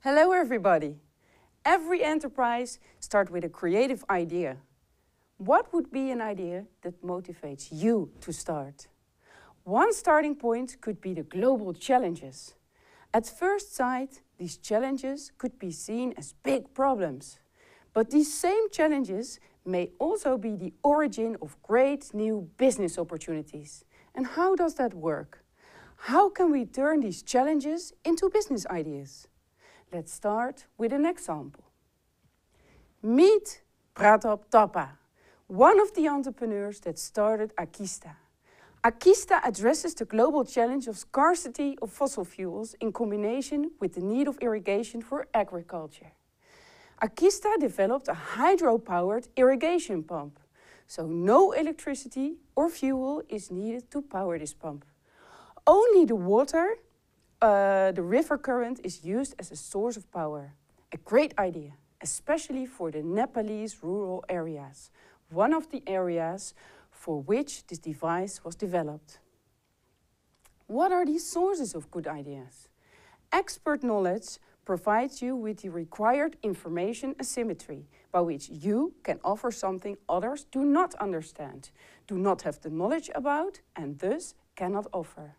Hello everybody! Every enterprise starts with a creative idea. What would be an idea that motivates you to start? One starting point could be the global challenges. At first sight, these challenges could be seen as big problems. But these same challenges may also be the origin of great new business opportunities. And how does that work? How can we turn these challenges into business ideas? Let's start with an example. Meet Pratap Thapa, one of the entrepreneurs that started Akista. Akista addresses the global challenge of scarcity of fossil fuels in combination with the need of irrigation for agriculture. Akista developed a hydro-powered irrigation pump, so no electricity or fuel is needed to power this pump. Only the water, the river current, is used as a source of power. A great idea, especially for the Nepalese rural areas, one of the areas for which this device was developed. What are these sources of good ideas? Expert knowledge provides you with the required information asymmetry, by which you can offer something others do not understand, do not have the knowledge about, and thus cannot offer.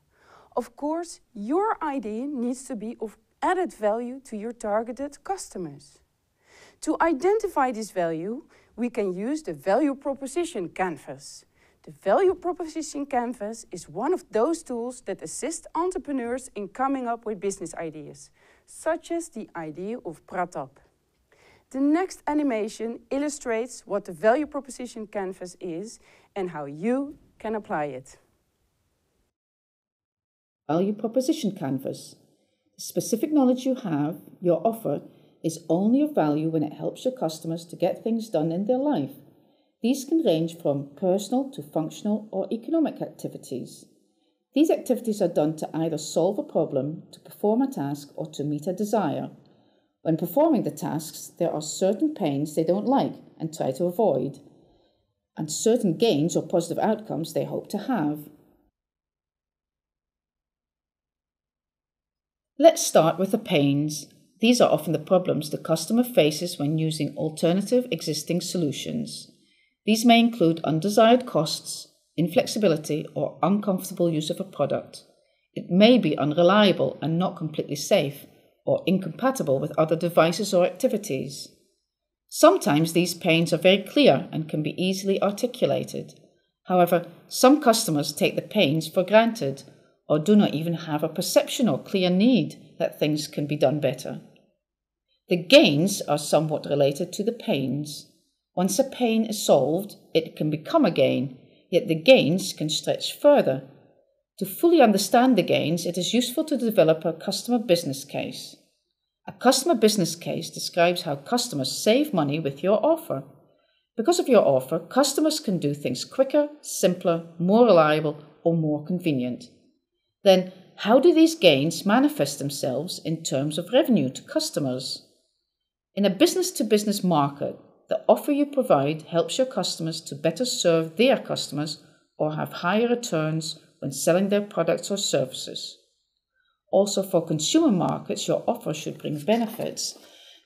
Of course, your idea needs to be of added value to your targeted customers. To identify this value, we can use the value proposition canvas. The value proposition canvas is one of those tools that assist entrepreneurs in coming up with business ideas, such as the idea of Pratap. The next animation illustrates what the value proposition canvas is and how you can apply it. Value proposition canvas. The specific knowledge you have, your offer, is only of value when it helps your customers to get things done in their life. These can range from personal to functional or economic activities. These activities are done to either solve a problem, to perform a task, or to meet a desire. When performing the tasks, there are certain pains they don't like and try to avoid, and certain gains or positive outcomes they hope to have. Let's start with the pains. These are often the problems the customer faces when using alternative existing solutions. These may include undesired costs, inflexibility, or uncomfortable use of a product. It may be unreliable and not completely safe, or incompatible with other devices or activities. Sometimes these pains are very clear and can be easily articulated. However, some customers take the pains for granted, or do not even have a perception or clear need that things can be done better. The gains are somewhat related to the pains. Once a pain is solved, it can become a gain, yet the gains can stretch further. To fully understand the gains, it is useful to develop a customer business case. A customer business case describes how customers save money with your offer. Because of your offer, customers can do things quicker, simpler, more reliable, or more convenient. Then, how do these gains manifest themselves in terms of revenue to customers? In a business-to-business market, the offer you provide helps your customers to better serve their customers or have higher returns when selling their products or services. Also, for consumer markets, your offer should bring benefits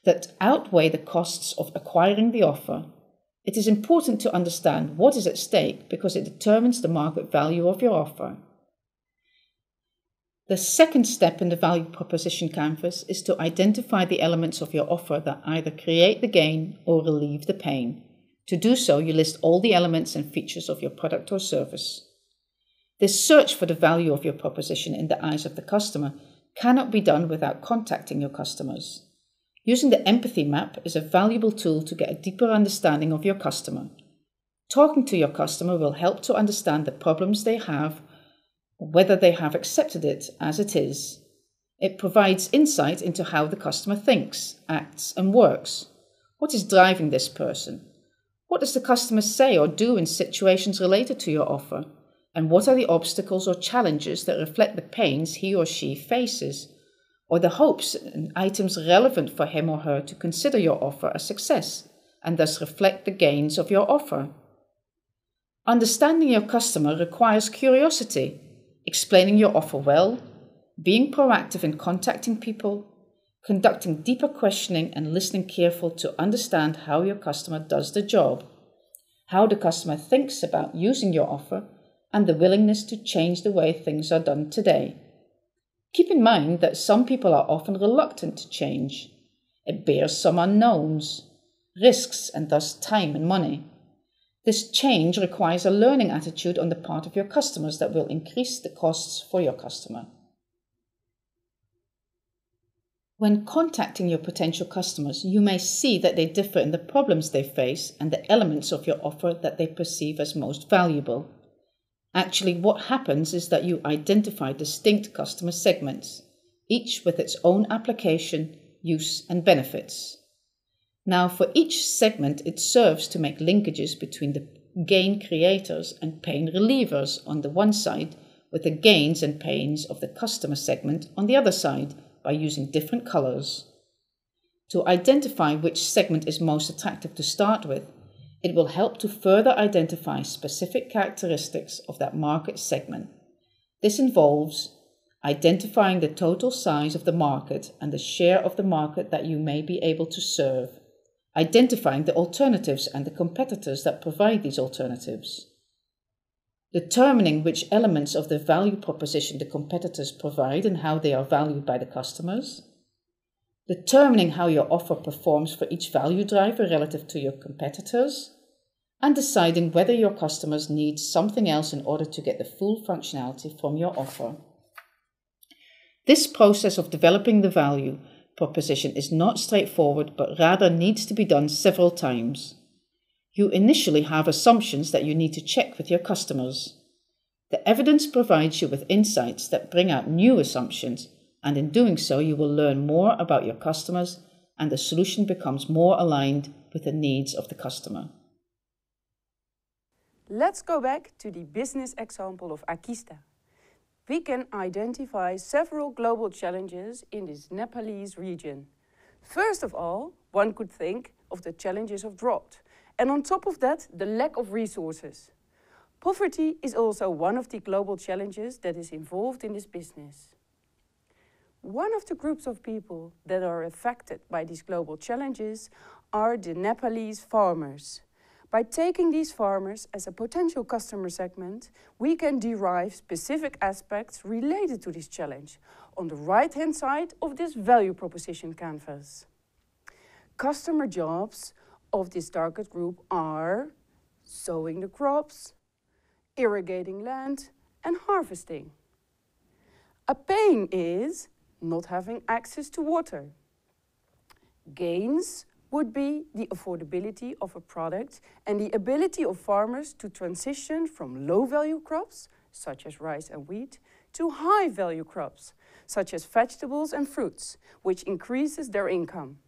that outweigh the costs of acquiring the offer. It is important to understand what is at stake because it determines the market value of your offer. The second step in the value proposition canvas is to identify the elements of your offer that either create the gain or relieve the pain. To do so, you list all the elements and features of your product or service. This search for the value of your proposition in the eyes of the customer cannot be done without contacting your customers. Using the empathy map is a valuable tool to get a deeper understanding of your customer. Talking to your customer will help to understand the problems they have, whether they have accepted it as it is. It provides insight into how the customer thinks, acts, and works. What is driving this person? What does the customer say or do in situations related to your offer? And what are the obstacles or challenges that reflect the pains he or she faces, or the hopes and items relevant for him or her to consider your offer a success, and thus reflect the gains of your offer? Understanding your customer requires curiosity, explaining your offer well, being proactive in contacting people, conducting deeper questioning and listening careful to understand how your customer does the job, how the customer thinks about using your offer, and the willingness to change the way things are done today. Keep in mind that some people are often reluctant to change. It bears some unknowns, risks, and thus time and money. This change requires a learning attitude on the part of your customers that will increase the costs for your customer. When contacting your potential customers, you may see that they differ in the problems they face and the elements of your offer that they perceive as most valuable. Actually, what happens is that you identify distinct customer segments, each with its own application, use, and benefits. Now, for each segment, it serves to make linkages between the gain creators and pain relievers on the one side, with the gains and pains of the customer segment on the other side, by using different colors. To identify which segment is most attractive to start with, it will help to further identify specific characteristics of that market segment. This involves identifying the total size of the market and the share of the market that you may be able to serve, identifying the alternatives and the competitors that provide these alternatives, determining which elements of the value proposition the competitors provide and how they are valued by the customers, determining how your offer performs for each value driver relative to your competitors, and deciding whether your customers need something else in order to get the full functionality from your offer. This process of developing the value proposition is not straightforward, but rather needs to be done several times. You initially have assumptions that you need to check with your customers. The evidence provides you with insights that bring out new assumptions, and in doing so, you will learn more about your customers, and the solution becomes more aligned with the needs of the customer. Let's go back to the business example of Akista. We can identify several global challenges in this Nepalese region. First of all, one could think of the challenges of drought, and on top of that, the lack of resources. Poverty is also one of the global challenges that is involved in this business. One of the groups of people that are affected by these global challenges are the Nepalese farmers. By taking these farmers as a potential customer segment, we can derive specific aspects related to this challenge on the right-hand side of this value proposition canvas. Customer jobs of this target group are sowing the crops, irrigating land, and harvesting. A pain is not having access to water. Gains would be the affordability of a product and the ability of farmers to transition from low-value crops, such as rice and wheat, to high-value crops, such as vegetables and fruits, which increases their income.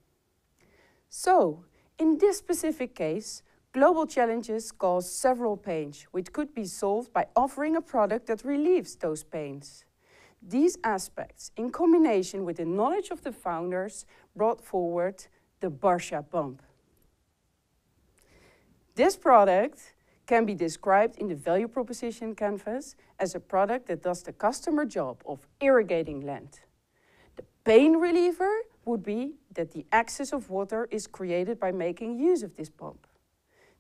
So, in this specific case, global challenges cause several pains, which could be solved by offering a product that relieves those pains. These aspects, in combination with the knowledge of the founders, brought forward the Barsha pump. This product can be described in the value proposition canvas as a product that does the customer job of irrigating land. The pain reliever would be that the excess of water is created by making use of this pump.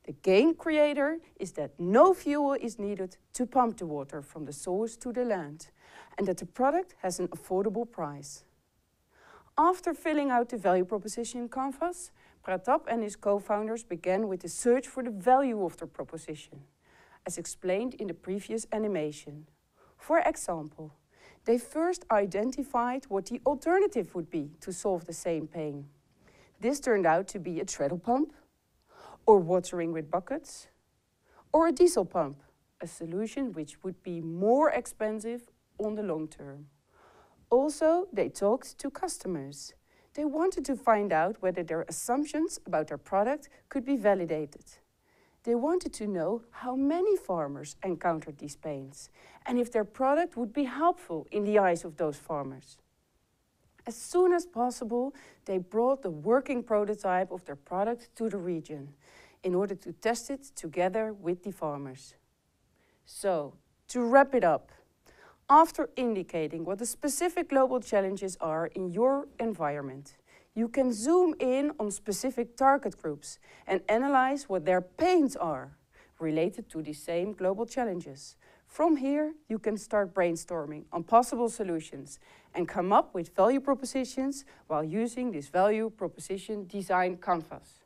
The gain creator is that no fuel is needed to pump the water from the source to the land, and that the product has an affordable price. After filling out the value proposition canvas, Pratap and his co-founders began with the search for the value of their proposition, as explained in the previous animation. For example, they first identified what the alternative would be to solve the same pain. This turned out to be a treadle pump, or watering with buckets, or a diesel pump, a solution which would be more expensive on the long term. Also, they talked to customers. They wanted to find out whether their assumptions about their product could be validated. They wanted to know how many farmers encountered these pains and if their product would be helpful in the eyes of those farmers. As soon as possible, they brought the working prototype of their product to the region in order to test it together with the farmers. So, to wrap it up, After indicating what the specific global challenges are in your environment, you can zoom in on specific target groups and analyze what their pains are related to the same global challenges. From here, you can start brainstorming on possible solutions and come up with value propositions while using this value proposition design canvas.